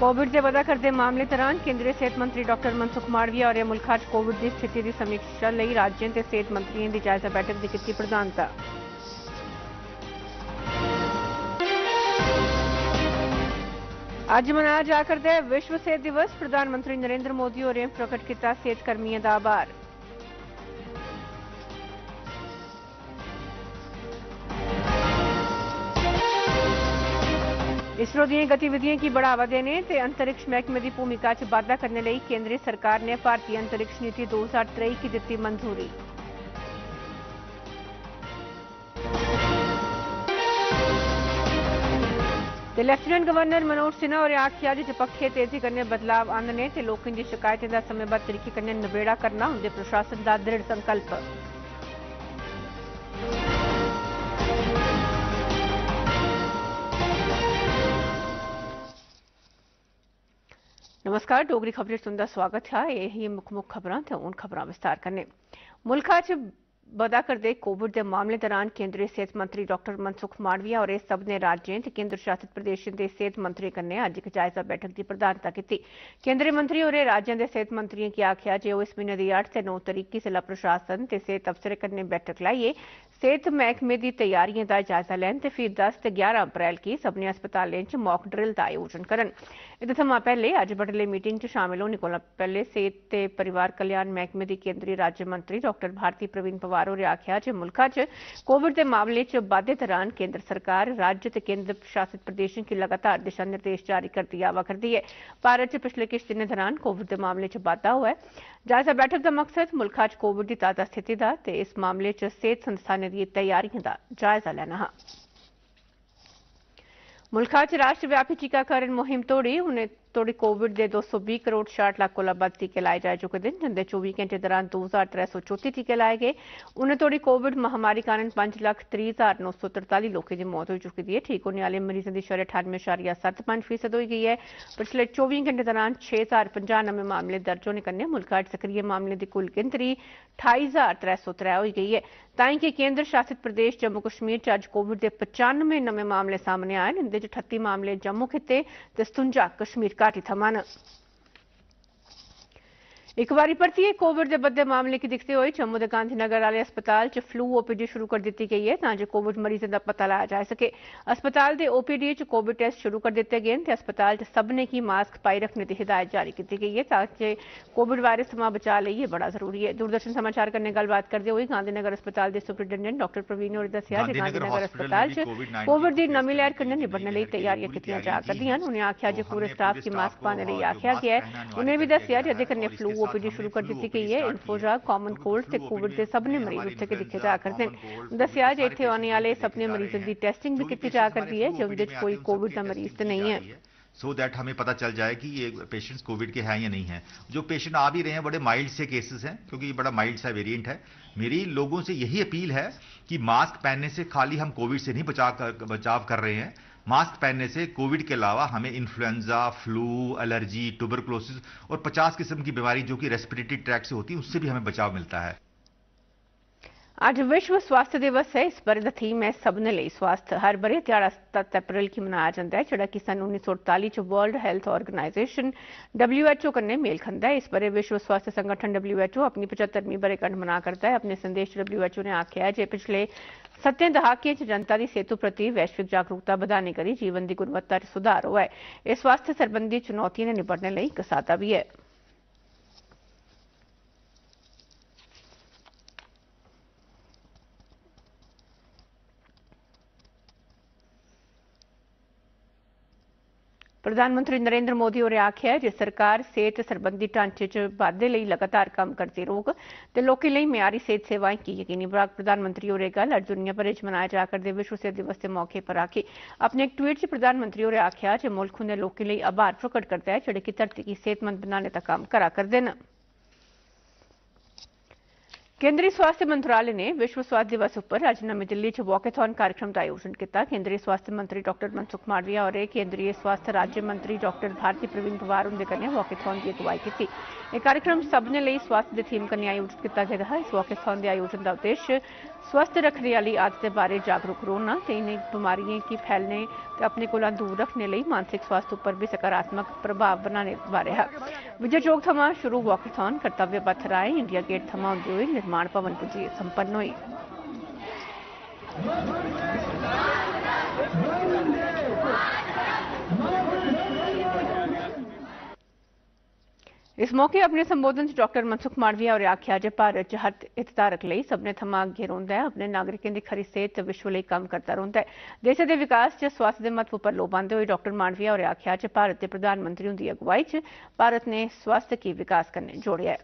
Covid से वधा करते मामले दौरान केंद्रीय सेहत मंत्री डॉक्टर मनसुख मांडविया और मुल्क च कोविड की स्थिति की समीक्षा लई राज्यों के सेहत मंत्रियों की जायजा बैठक की की प्रधानता। अज मनाया जा करता है विश्व सेहत दिवस। प्रधानमंत्री नरेंद्र मोदी और प्रकट किया सेहत कर्मियों का आभार। इसरो दी गतिविधियों की बढ़ावा देने ते अंतरिक्ष महकमे की भूमिका च वाधा करने लई केंद्रीय सरकार ने भारतीय अंतरिक्ष नीति 2023 की दी मंजूरी। लेफ्टिनेंट गवर्नर मनोज सिन्हा और आख्या जे पक्खे तेजी करने बदलाव आनने ते लोगों की शिकायतें का समयबद्ध तरीके कन्नै नबेड़ा करना उनके प्रशासन का दृढ़ संकल्प। नमस्कार, डोगरी खबरें सुनदा स्वागत है। यही मुख खबरां ते हुण खबरां विस्तार करने। मुल्का च बधा करदे कोविड के मामले दौरान केंद्रीय सेहत मंत्री डॉक्टर मनसुख मांडविया और सभनें राज्यों ते केंद्र शासित प्रदेशों के सेहत मंत्रियों कन्नै अज्ज एक जायजा बैठक की प्रधानता की। केंद्रीय मंत्री और राज्यों के सेहत मंत्रियों की आख्या जे इस महीने की 8 से 9 तरीक की जिला प्रशासन ते सेहत अफसरें कन्नै बैठक लाइए सेहत महकमे की तैयारियों का जायजा लैन ते फिर 10 ते 11 अप्रैल की सभनें अस्पतालें च मॉक ड्रिल का आयोजन करन। एह्दे थमां पहले अज्ज बडले मीटिंग च शामिल होने कोला पहले सेहत ते परिवार कल्याण महकमे की केंद्रीय राज्य मंत्री डॉक्टर भारती प्रवीण पवार होरें आख्या जे मुल्का च कोविड के मामले च बाद्धे दौरान केंद्र सरकार राज्य ते केंद्र शासित प्रदेशों की लगातार दिशा निर्देश जारी करती आवा करती है। भारत च पिछले किश दिनों दौरान कोविड के मामले च बाद्धा हुआ है। जायजा बैठक का मकसद मुल्का च कोविड की ताज़ा स्थिति का ते इस मामले च सेहत संस्थानें दी तैयारियों का जायजा लैना हा। मुल्का च राष्ट्रव्यापी टीकाकरण मुहिम तोड़ी कोविड के 220 करोड़ 66 लाख कोला बद्ध टीके लाए जा चुके हैं, जिंदे 24 घंटे दौरान 2334 टीके लाए गए। उन्हें तोड़ी कोविड महामारी कारण 5,30,943 लोगों की मौत हो चुकी है। ठीक होने वाले मरीजों की शरह 98.75% हो गई है। पिछले 24 घंटे दौरान 6,095 मामले दर्ज होने कन्नै मुल्का च सक्रिय मामले की कुल गिनतरी 28,303 हो गई है। ताई कि केंद्र शासित प्रदेश जम्मू कश्मीर च अज कोविड के 95 नवे मामले सामने आए। इनदे च 38 मामले जम्मू खिते ते 57 कश्मीर घाटी थमां न। एक बारी परतिए कोविड के बद्दे मामले की दिखते हुए जम्मू के गांधीनगर वाले अस्पताल च फ्लू ओपीडी शुरू कर दी गई है ताकि कोविड मरीजों का पता लाया जा सके। अस्पताल के ओपीडी च कोविड टेस्ट शुरू कर दिए गए हैं। अस्पताल च सबने की मास्क पाई रखने की हिदायत जारी की गई है ताकि कोविड वायरस थमां बचाव लिए बड़ा जरूरी है। दूरदर्शन समाचार कन्नै गलबात करते हुए गांधीनगर अस्पताल के सुपरिटेंडेंट डॉक्टर प्रवीण होरें दस्सिया जे गांधीनगर अस्पताल च कोविड की नमीं लहर कन्नै निबड़ने लई तैयारियां कीतियां जा करदियां न। उन्हें आख्या जे पूरे स्टाफ की मास्क पाने लई आख्या गया है। उन्हें भी दस्सिया जे कन्नै फ्लू ओपीडी शुरू कर दी गई है। इन्फोजा कॉमन कोल्ड ते कोविड के सबने मरीज उत्थे के दिखे जा करते हैं। दस्सिया जे इत्थे आने वाले सपने मरीजों की टेस्टिंग भी की जा करती है जे उनदे च कोई कोविड का मरीज तो नहीं है, सो दैट हमें पता चल जाए कि ये पेशेंट्स कोविड के हैं या नहीं हैं। जो पेशेंट आ भी रहे हैं बड़े माइल्ड से केसेस हैं क्योंकि ये बड़ा माइल्ड सा वेरिएंट है। मेरी लोगों से यही अपील है कि मास्क पहनने से खाली हम कोविड से नहीं बचाव कर रहे हैं। मास्क पहनने से कोविड के अलावा हमें इन्फ्लुएंजा, फ्लू, एलर्जी, ट्यूबरकुलोसिस और 50 किस्म की बीमारी जो कि रेस्पिरेटरी ट्रैक से होती है उससे भी हमें बचाव मिलता है। आज विश्व स्वास्थ्य दिवस है। इस बारे दा थीम है सबने लिए स्वास्थ्य। हर बरे 7 अप्रैल की मनाया जाता है जिहड़ा कि सन 1948 च वर्ल्ड हेल्थ ऑर्गेनाइजेशन WHO कन्नै मेल खंदा है। इस बारे विश्व स्वास्थ्य संगठन WHO अपनी 75वीं बरेगंढ मना करता है। अपने संदेश WHO ने आख्या है जे पिछले 7 दहाके च जनता की सेहत प्रति वैश्विक जागरूकता बढ़ाने करी जीवन की गुणवत्ता च सुधार हुआ है। इस स्वास्थ्य संबंधी चुनौतियों ने निबड़ने लई एक सादा भी है। प्रधानमंत्री नरेंद्र मोदी होरें आख्या है जे सरकार सेहत सरबंधी ढांचे च बाद्धे लई लगातार कम्म करदी रौह्ग ते लोकें लई म्यारी सेहत सेवाएं की यकीनी बनाग। प्रधानमंत्री होरें गल्ल अज्ज दुनिया भरै च मनाए जा करदे विश्व सेहत दिवस के मौके पर आखी। अपने एक ट्वीट च प्रधानमंत्री होरें आख्या जे मुल्ख उनें लोकें लई आभार प्रकट करदा है जेह्ड़े कि धरती गी सेहतमंद बनाने दा कम्म करा करदे न। केंद्रीय स्वास्थ्य मंत्रालय ने विश्व स्वास्थ्य दिवस पर अज नवी दिल्ली च वॉकेथॉन कार्यक्रम का आयोजन किया। केंद्रीय स्वास्थ्य मंत्री डॉक्टर मनसुख मांडविया और केंद्रीय स्वास्थ्य राज्य मंत्री डॉक्टर भारती प्रवीण पवार उनके कन्नै वॉकेथॉन की अगुवाई की। यह कार्यक्रम सबने लिए स्वास्थ्य की थीम कन्नै आयोजित किया गया है। इस वॉकेथॉन के आयोजन का उद्देश्य स्वस्थ रखने वाली आदतें बारे जागरूक रोना, इन्हें बीमारियों की फैलने ते अपने को दूर रखने लिए मानसिक स्वास्थ्य पर भी सकारात्मक प्रभाव बनाने बारे है। विजय चौक थमां शुरू वॉकेथॉन कर्तव्य पथ राहें इंडिया गेट थमां होंदे हुए निर्माण भवन पुजी संपन्न हुई। इस मौके अपने संबोधन च डॉक्टर मनसुख मांडविया होरें आख्या जे भारत च हर हितधारक लई सभनें थमां अग्गे रौंह्दा है, अपने नागरिकें दी खरी सेहत ते विश्व लई कम्म करदा रौंह्दा है। देशै दे विकास च स्वास्थ्य दे महत्व पर लोऽ पांदे होई डॉक्टर मांडविया होरें आख्या जे भारत दे प्रधानमंत्री हुंदी अगुवाई च भारत ने स्वास्थ्य गी विकास कन्नै जोड़ेआ है।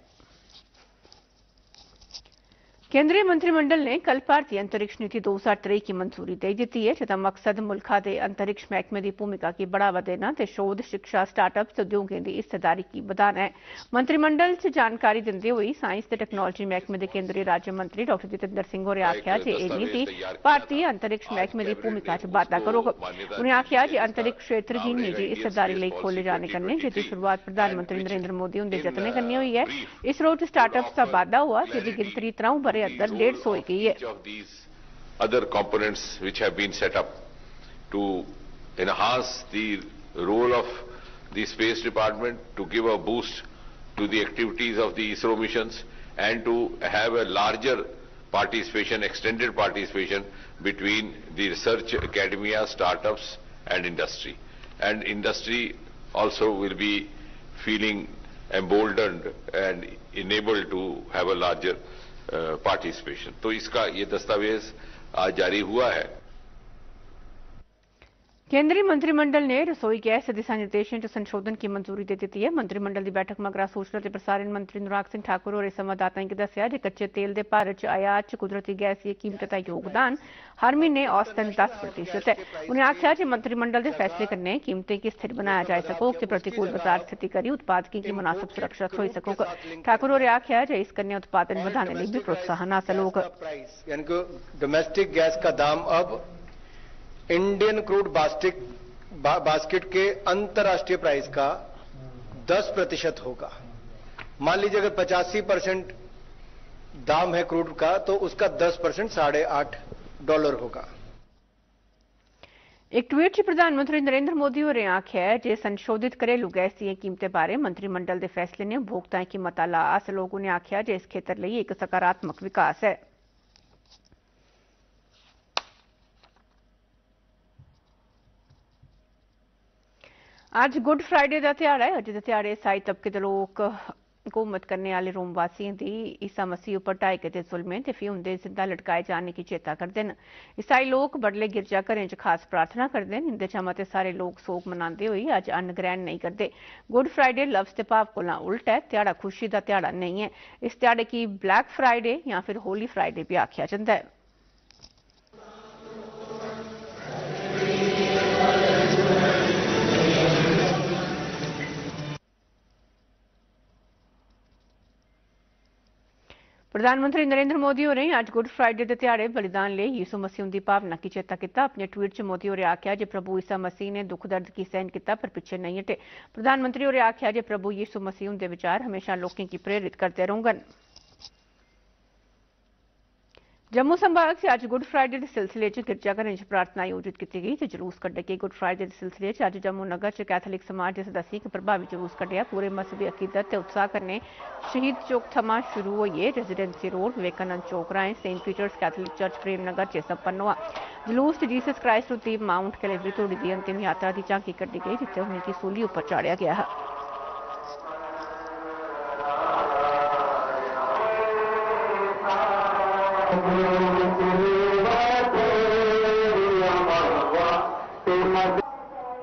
केंद्रीय मंत्रिमंडल ने कल भारतीय अंतरिक्ष नीति 2023 की मंजूरी दे दी है, जिसका मकसद मुल्खा के अंतरिक्ष महकमे की भूमिका की बढ़ावा देना ते शोध, शिक्षा, स्टार्टअप्स, उद्योगों की हिस्सेदारी की बढ़ाना है। मंत्रिमंडल च जानकारी देंदे हुए साइंस ते टेक्नोलॉजी महकमे के केंद्रीय राज्य मंत्री डॉक्टर जितेंद्र सिंह होरें आख्या जे एह नीति भारतीय अंतरिक्ष महकमे की भूमिका च बाद्धा करोग। उन्हें आख्या जे अंतरिक्ष क्षेत्र की निजी हिस्सेदारी लई खोले जाने कन्नै जिसदी शुरुआत प्रधानमंत्री नरेंद्र मोदी हुंदे जतनें कन्नै हुई है। इसरो च स्टार्टअप्स का बाद्धा हुआ, जिसकी गिनतरी 3 ब'रे अंदर 150 हो गई है। Other components which have been set up to enhance the role of the Space Department, to give a boost to the activities of the ISRO missions, and to have a larger participation, extended participation between the research academia, startups and industry. And industry also will be feeling emboldened and enabled to have a larger participation. तो इसका ये दस्तावेज आज जारी हुआ है। केंद्रीय मंत्रिमंडल ने रसोई गैस दिशा निर्देशों च संशोधन की मंजूरी दे दी है। मंत्रिमंडल की बैठक मगरा सूचना और प्रसारण मंत्री अनुराग सिंह ठाकुर और संवाददाताओं ने दस्सिया कि कच्चे तेल के भारत च आयात च कुदरती गैस की कीमत का योगदान हर महीने औसतन 10% है। उन्हें आख्या कि मंत्रिमंडल के फैसले कन्नै कीमतें की स्थिर बनाया जा सकोग ते प्रतिकूल बाजार स्थिति करी उत्पादकों की मुनासिब सुरक्षा हो सकोग। ठाकुर होरें आख्या जे इस कन्नै उत्पादन बढ़ाने लिए भी प्रोत्साहन हासिल होगा। डोमेस्टिक गैस का दाम अब इंडियन क्रूड बास्केट के अंतर्राष्ट्रीय प्राइस का 10% होगा। मान लीजिए अगर 85% दाम है क्रूड का, तो उसका 10% $8.5 होगा। एक ट्वीट च प्रधानमंत्री नरेंद्र मोदी होरें आख्या है जे संशोधित घरेलू गैस दी कीमतें बारे मंत्रिमंडल के फैसले ने उपभोक्ताओं की मता लाभ हासिल होग। उन्हें आख्या जे इस खेतर लिए एक सकारात्मक विकास है। आज गुड फ्राइडे का त्याड़ा है। अज के त्याड़े ईसाई तबके के लोग हुकूमत करने वाले रोम वासियों की ईसा मसीह पर ढाए गए जुल्में ते फ्ही उंदे जिंदा लटकाए जाने की चेता करते हैं। ईसाई लोग बडले गिरजा घरें च खास प्रार्थना करते हैं। इंदे चा मते सारे लोग सोग मनाते हुए अज अन्न ग्रहण नहीं करते। गुड फ्राइडे लफ्ज के भाव कोला उल्ट है। त्याड़ा खुशी का त्याड़ा नहीं है। इस त्याड़े की ब्लैक फ्राइडे या फिर होली फ्राइडे भी आख्या जाता है। प्रधानमंत्री नरेंद्र मोदी होरें आज गुड फ्राइडे के त्याड़े बलिदान लिए यीशु मसीह की भावना की चेता किया। अपने ट्वीट च मोदी होरें आख्या जे प्रभु ईसा मसीह ने दुख दर्द की सहन किया पर पिछे नहीं हटे। प्रधानमंत्री होरें आख्या जे प्रभु यीशु मसीह उनके विचार हमेशा लोगों की प्रेरित करते रहंगन। जम्मू संभाग से आज गुड फ्राइडे के सिलसिले च गिरजाघरें च प्रार्थना आयोजित की गई ते जुलूस कड्ढे गए। गुड फ्राइडे के सिलसिले च अज जम्मू नगर च कैथोलिक समाज के सदस्यें एक प्रभावी जुलूस कड्ढेआ। पूरे मजहबी अकीदत ते उत्साह कन्नै शहीद चौक थमां शुरू होइए रेजिडेंसी रोड, विवेकानंद चौक राहें Saint Peter's Catholic Church Premnagar च संपन्न हुआ। जुलूस च जीसस क्राइस्ट रूपी माउंट कैलेवरी तोड़ी दी अंतिम यात्रा की झांकी कड्ढी गई, जिथे उन्हें सूली उपर चाढ़िया गया है।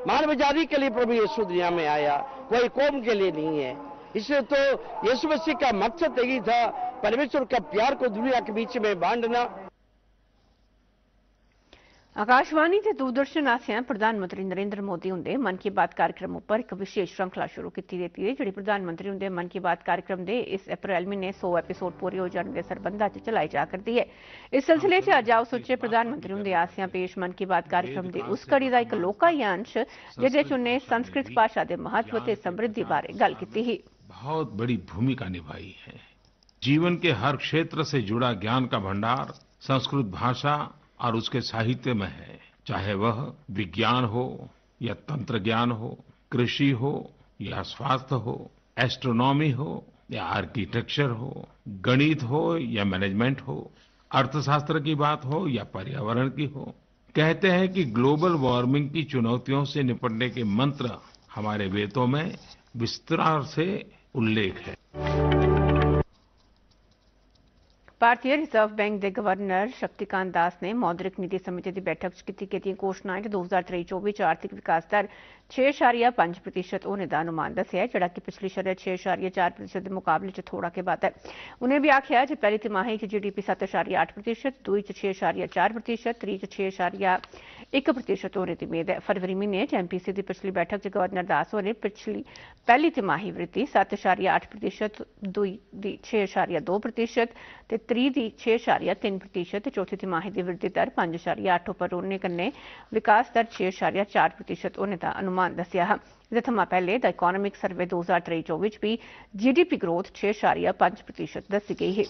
मानवजाति के लिए प्रभु यीशु दुनिया में आया, कोई कौम के लिए नहीं है। इसलिए तो यीशु मसीह का मकसद यही था, परमेश्वर का प्यार को दुनिया के बीच में बांटना। आकाशवाणी ते दूरदर्शन आसेआ प्रधानमंत्री नरेंद्र मोदी हुंदे मन की बात कार्यक्रम उप्पर एक विशेष श्रृंखला शुरू की गेदी है, जिहड़ी प्रधानमंत्री हुंदे मन की बात कार्यक्रम दे इस अप्रैल महीने 100 एपीसोड पूरे हो जाने दे सरबंधा च चलाई जा करदी है। इस सिलसिले च अज्ज आओ सुच्चे प्रधानमंत्री हुंदे आसेआ पेश मन की बात कार्यक्रम दे उस कड़ी दा इक लोकाई अंश जिहदे च उन्हें संस्कृत भाषा दे महत्व ते समृद्धि बारे गल कीती ही। बहुत बड़ी भूमिका निभाई है। जीवन के हर क्षेत्र से जुड़ा ज्ञान का भंडार संस्कृत भाषा और उसके साहित्य में है, चाहे वह विज्ञान हो या तंत्र ज्ञान हो, कृषि हो या स्वास्थ्य हो, एस्ट्रोनॉमी हो या आर्किटेक्चर हो, गणित हो या मैनेजमेंट हो, अर्थशास्त्र की बात हो या पर्यावरण की हो। कहते हैं कि ग्लोबल वार्मिंग की चुनौतियों से निपटने के मंत्र हमारे वेदों में विस्तार से उल्लेख है। भारतीय रिजर्व बैंक के गवर्नर शक्तिकांत दास ने मौद्रिक नीति समिति की बैठक कीती गेदियां घोषणाएं 2023-24 आर्थिक विकास दर 6.5% होने का अनुमान दस्सिया, जिहड़ा कि पिछली शरह 6.4% के मुकाबले च थोड़ा के बाद है। उन्हें भी आख्या जे पहली तिमाही च जीडीपी 7.8%, दूई च 6.4%, त्री च 6.1% होने की उम्मीद है। फरवरी महीने च एमपीसी की पिछली बैठक च गवर्नर दास होरें पिछली पहली तिमाही वृद्धि 7.8%, दूई दी 6.2% ते त्री दी 6.3%, चौथी तिमाही की वृद्धि दर 5.8 उपर होने कन्नै विकास दर 6.4% होने का अनुमान दस्सिया है। इहदे थमां पहले द इकोनॉमिक सर्वे 2023-24 भी जीडीपी ग्रोथ 6.5% दस्सी गई है।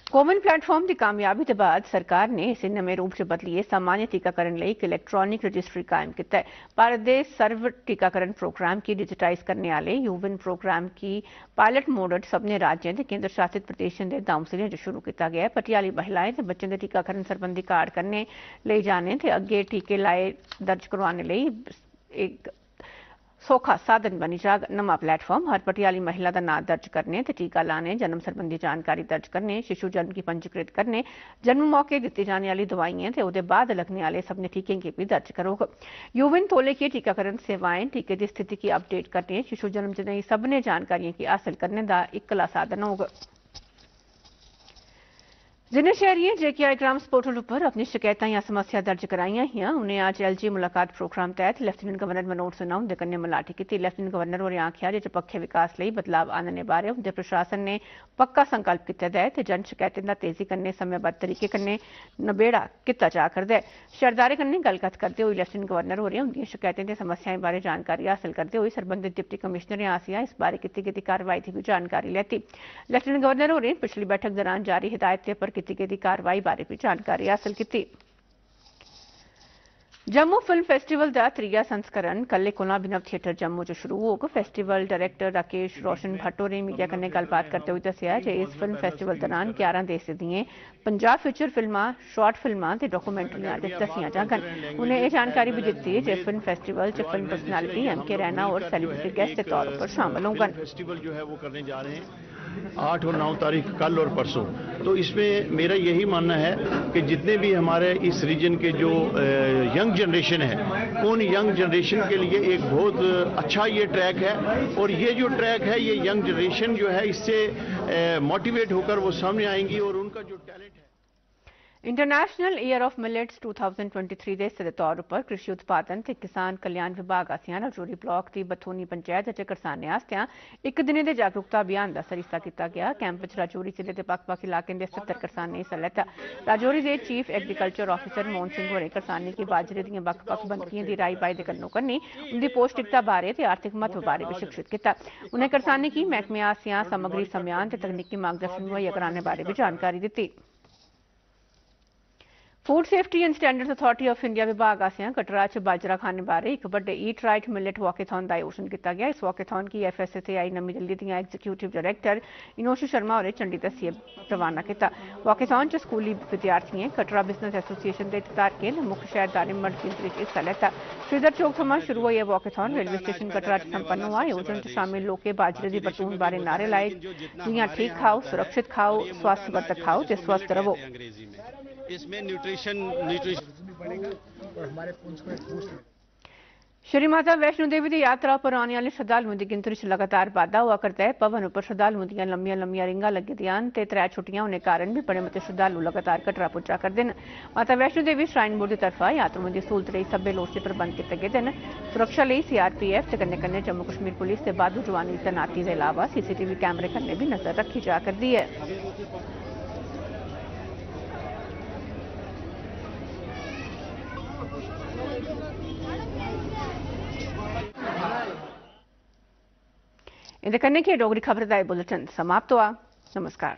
कोविन प्लेटफॉर्म की कामयाबी के बाद सरकार ने इसे नवे रूप से बदलिए सामान्य टीकाकरण लिए एक इलैक्ट्रॉनिक रजिस्ट्री कायम किया है। भारत के सर्व टीकाकरण प्रोग्राम की डिजिटाइज करने वाले यूविन प्रोग्राम की पायलट मोड सभी राज्यों के केंद्र शासित प्रदेशों के गांव जिले च शुरू किया गया है। पटियाली महिलाएं ते बच्चों के टीकाकरण संबंधी कार्ड करने ले जाने ते अगे टीके लाए दर्ज करवाने लिए एक सौखा साधन बनी जाग। नवा प्लेटफॉर्म हर पटियाली महिला का नाम दर्ज करने ते टीका लाने, जन्म संबंधी जानकारी दर्ज करने, शिशु जन्म की पंजीकृत करने, जन्म मौके दी जाने वाली दवाइयां ते उहदे बाद लगने वाले सभी टीके की भी दर्ज करोग। यूविन तौले की टीकाकरण सेवाएं टीके की स्थिति की अपडेट करने, शिशु जन्म जनेही सभी जानकारियों की हासिल करने का इकला साधन होगा। जिन्हें शहरियों जेकेआई ग्राम्स पोर्टल पर अपनी शिकायतें या समस्या दर्ज कराइयां हियां, उन्हें अज एलजी मुलाकात प्रोग्राम तहत लेफ्टिनेंट गवर्नर मनोज सिन्हा उनके कन्नै मलाटी की। लेफ्टिनेंट गवर्नर होरें आख्या जे चपक्खे विकास लिए बदलाव आनने बारे उनके प्रशासन ने पक्का संकल्प किया है ते जन शिकायतें का तेजी कन्नै समयबद्ध तरीके कन्नै नबेड़ा किया जा करदा है। शहरदारें कन्नै गलबात करते हुए लेफ्टिनेंट गवर्नर होरें उनकी शिकायतें ते समस्याएं बारे जानकारी हासिल करते हुए संबंधित डिप्टी कमिश्नरें आसेआ इस बारे की गेदी कार्रवाई की भी जानकारी लैती। लेफ्टिनेंट गवर्नर होरें पिछली बैठक दौरान जारी हिदायतें पर की गेदी कार्रवाई बारे भी जानकारी हासिल की। जम्मू फिल्म फेस्टिवल का त्रीया संस्करण कल्ले कोला अभिनव थिएटर जम्मू च शुरू होग। फेस्टिवल डायरेक्टर राकेश रोशन भट्ट होरें मीडिया कन्नै गलबात करते हुए दस्सिया जे इस फिल्म फेस्टिवल दौरान 11 देशें दिएं 50 फीचर फिल्मां, शॉर्ट फिल्मां ते डॉक्यूमेंटरियां दस्सियां जाङन। उन्हें यह जानकारी भी दी जे फिल्म फेस्टिवल च फिल्म पर्सनैलिटी एमके रैना और सेलिब्रिटी गेस्ट के तौर पर शामिल होंगे। फेस्टिवल जो है वो करने जा रहे हैं 8 और 9 तारीख कल और परसों। तो इसमें मेरा यही मानना है कि जितने भी हमारे इस रीजन के जो यंग जनरेशन है, उन यंग जनरेशन के लिए एक बहुत अच्छा ये ट्रैक है। और ये जो ट्रैक है, ये यंग जनरेशन जो है इससे मोटिवेट होकर वो सामने आएंगी और उनका जो टैलेंट है। इंटरनेशनल ईयर ऑफ मिलेट्स 2023 के हिस्से के तौर पर कृषि उत्पादन ते किसान कल्याण विभाग आसेआ राजौरी ब्लॉक की बथूनी पंचायत च करसानें आस्ते एक दिने के जागरूकता अभियान का सरिस्ता किया गया। कैंप च राजौरी जिले के बक्ख-बक्ख इलाकों के 70 करसानें हिस्सा लैता। राजौरी के chief agriculture officer Mohan Singh होरें करसानें की बाजरे दी बक्ख-बक्ख बनकियें की राई बाई के कन्नो-कन्नी उनकी पौष्टिकता बारे ते आर्थिक महत्व बारे भी शिक्षित किया। उन्हें करसानें की महकमे आसेआ सामग्री सम्यान ते तकनीकी मार्गदर्शन मुहैया कराने बारे भी जानकारी दी। Food safety and standards authority of India विभाग आसेआ कटरा च बाजरा खाने बारे एक बड़े ईट राइट मिलेट वॉकेथॉन का आयोजन किया गया। इस वॉकेथॉन की एफएसएसएआई नमीं दिल्ली दी एग्जीक्यूटिव डायरेक्टर इनोशु शर्मा होरें झंडी दस्सिए रवाना किया। वॉकेथॉन च स्कूली विद्यार्थियों, कटरा बिजनेस एसोसिएशन के हितधारकें मुख्य शहरदारें मर्द गिनतरी च हिस्सा लैता। श्रीधर चौक थमां शुरू होई यह वॉकेथॉन रेलवे स्टेशन कटरा च संपन्न हुआ। आयोजन च शामिल लोकें बाजरे की बरतून बारे नारे लाए, जि'यां ठीक खाओ, सुरक्षित खाओ, स्वास्थ्यवर्धक खाओ ते स्वस्थ रवो। इसमें न्यूट्रिशन श्री माता वैष्णो देवी की यात्रा पर आने वाले श्रद्धालुओं की गिनतरी च लगातार बाधा हुआ करता है। भवन उपर श्रद्धालुओं दी लंबियां रिंगां लगी दियां न ते 3 छुट्टियां होने कारण भी बड़े मते श्रद्धालु लगातार कटरा पुज्जा करदे न। माता वैष्णो देवी श्राइन बोर्ड की तरफा यात्रुओं की सहूलत लई सब्बै लोड़चदे प्रबंध कीते गेदे न। सुरक्षा लई CRPF ते कन्नै जम्मू कश्मीर पुलिस ते बाद्धू जवानें दी तैनाती दे अलावा CCTV कैमरे कन्नै भी नजर रखी जा करदी है। इहदे कन्नै गै डोगरी खबर दा एह् बुलेटिन समाप्त हुआ। नमस्कार।